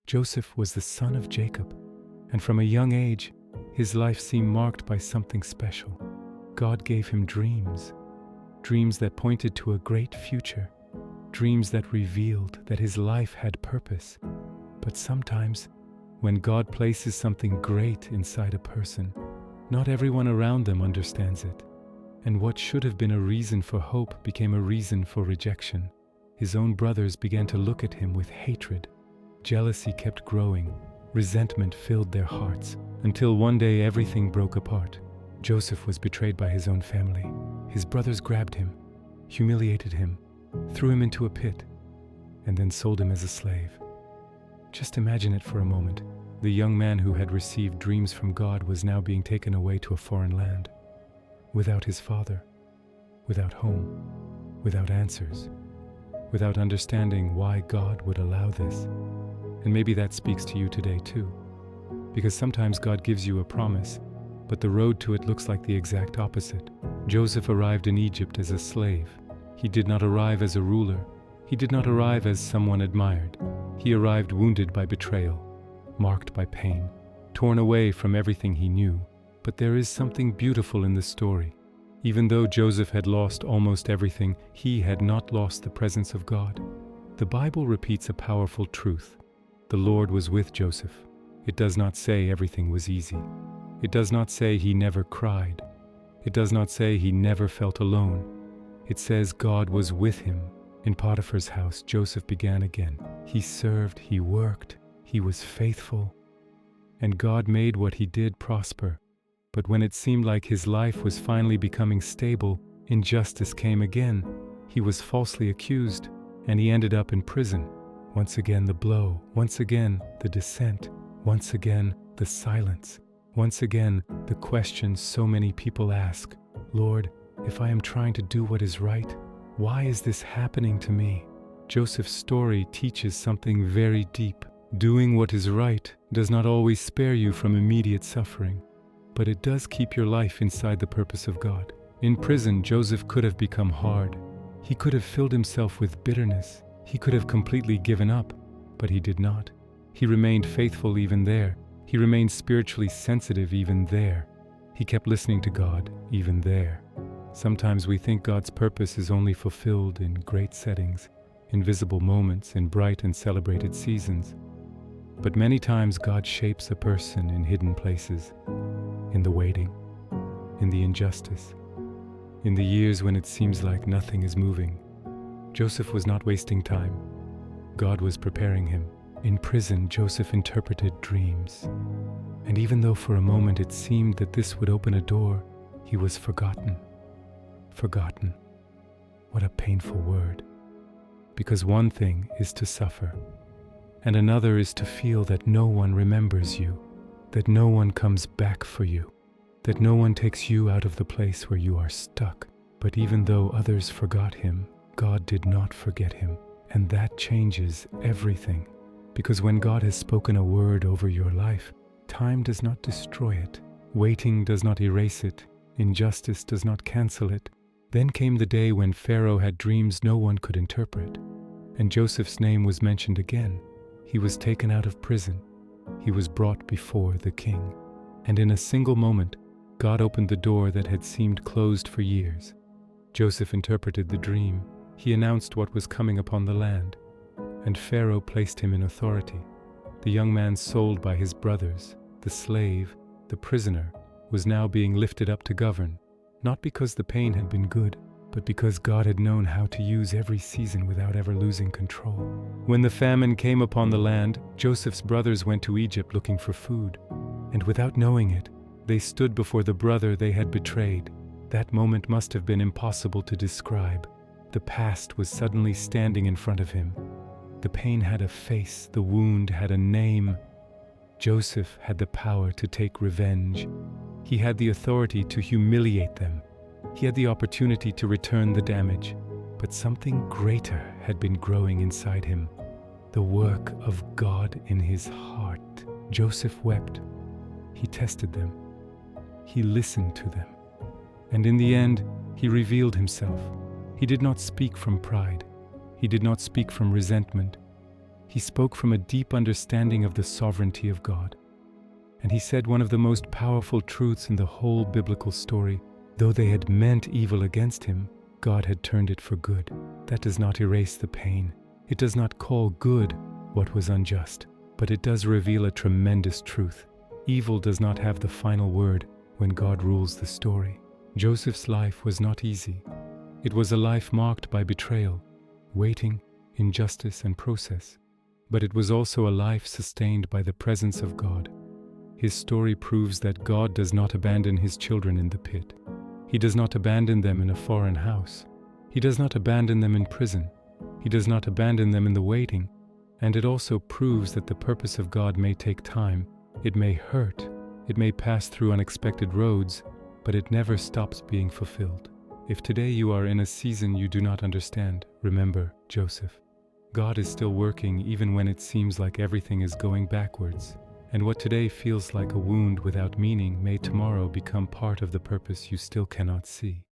Joseph was the son of Jacob, and from a young age, his life seemed marked by something special. God gave him dreams, dreams that pointed to a great future, dreams that revealed that his life had purpose. But sometimes, when God places something great inside a person, not everyone around them understands it, and what should have been a reason for hope became a reason for rejection. His own brothers began to look at him with hatred. Jealousy kept growing, resentment filled their hearts, until one day everything broke apart. Joseph was betrayed by his own family. His brothers grabbed him, humiliated him, threw him into a pit, and then sold him as a slave. Just imagine it for a moment. The young man who had received dreams from God was now being taken away to a foreign land, without his father, without home, without answers, without understanding why God would allow this. And maybe that speaks to you today too, because sometimes God gives you a promise, but the road to it looks like the exact opposite. Joseph arrived in Egypt as a slave. He did not arrive as a ruler. He did not arrive as someone admired. He arrived wounded by betrayal, marked by pain, torn away from everything he knew. But there is something beautiful in the story. Even though Joseph had lost almost everything, he had not lost the presence of God. The Bible repeats a powerful truth. The Lord was with Joseph. It does not say everything was easy. It does not say he never cried. It does not say he never felt alone. It says God was with him. In Potiphar's house, Joseph began again. He served, he worked, he was faithful, and God made what he did prosper. But when it seemed like his life was finally becoming stable, injustice came again. He was falsely accused, and he ended up in prison. Once again the blow, once again the dissent, once again the silence, once again the question so many people ask, Lord, if I am trying to do what is right, why is this happening to me? Joseph's story teaches something very deep. Doing what is right does not always spare you from immediate suffering, but it does keep your life inside the purpose of God. In prison, Joseph could have become hard. He could have filled himself with bitterness. He could have completely given up, but he did not. He remained faithful even there. He remained spiritually sensitive even there. He kept listening to God even there. Sometimes we think God's purpose is only fulfilled in great settings, in visible moments, in bright and celebrated seasons. But many times God shapes a person in hidden places, in the waiting, in the injustice, in the years when it seems like nothing is moving. Joseph was not wasting time. God was preparing him. In prison, Joseph interpreted dreams. And even though for a moment it seemed that this would open a door, he was forgotten. Forgotten. What a painful word. Because one thing is to suffer, and another is to feel that no one remembers you, that no one comes back for you, that no one takes you out of the place where you are stuck. But even though others forgot him, God did not forget him, and that changes everything. Because when God has spoken a word over your life, time does not destroy it, waiting does not erase it, injustice does not cancel it. Then came the day when Pharaoh had dreams no one could interpret, and Joseph's name was mentioned again. He was taken out of prison. He was brought before the king. And in a single moment, God opened the door that had seemed closed for years. Joseph interpreted the dream. He announced what was coming upon the land, and Pharaoh placed him in authority. The young man sold by his brothers, the slave, the prisoner, was now being lifted up to govern, not because the pain had been good, but because God had known how to use every season without ever losing control. When the famine came upon the land, Joseph's brothers went to Egypt looking for food, and without knowing it, they stood before the brother they had betrayed. That moment must have been impossible to describe. The past was suddenly standing in front of him. The pain had a face, the wound had a name. Joseph had the power to take revenge. He had the authority to humiliate them. He had the opportunity to return the damage. But something greater had been growing inside him, the work of God in his heart. Joseph wept. He tested them. He listened to them. And in the end, he revealed himself. He did not speak from pride. He did not speak from resentment. He spoke from a deep understanding of the sovereignty of God. And he said one of the most powerful truths in the whole biblical story: though they had meant evil against him, God had turned it for good. That does not erase the pain. It does not call good what was unjust, but it does reveal a tremendous truth. Evil does not have the final word when God rules the story. Joseph's life was not easy. It was a life marked by betrayal, waiting, injustice, and process. But it was also a life sustained by the presence of God. His story proves that God does not abandon his children in the pit. He does not abandon them in a foreign house. He does not abandon them in prison. He does not abandon them in the waiting. And it also proves that the purpose of God may take time. It may hurt. It may pass through unexpected roads, but it never stops being fulfilled. If today you are in a season you do not understand, remember Joseph. God is still working even when it seems like everything is going backwards. And what today feels like a wound without meaning may tomorrow become part of the purpose you still cannot see.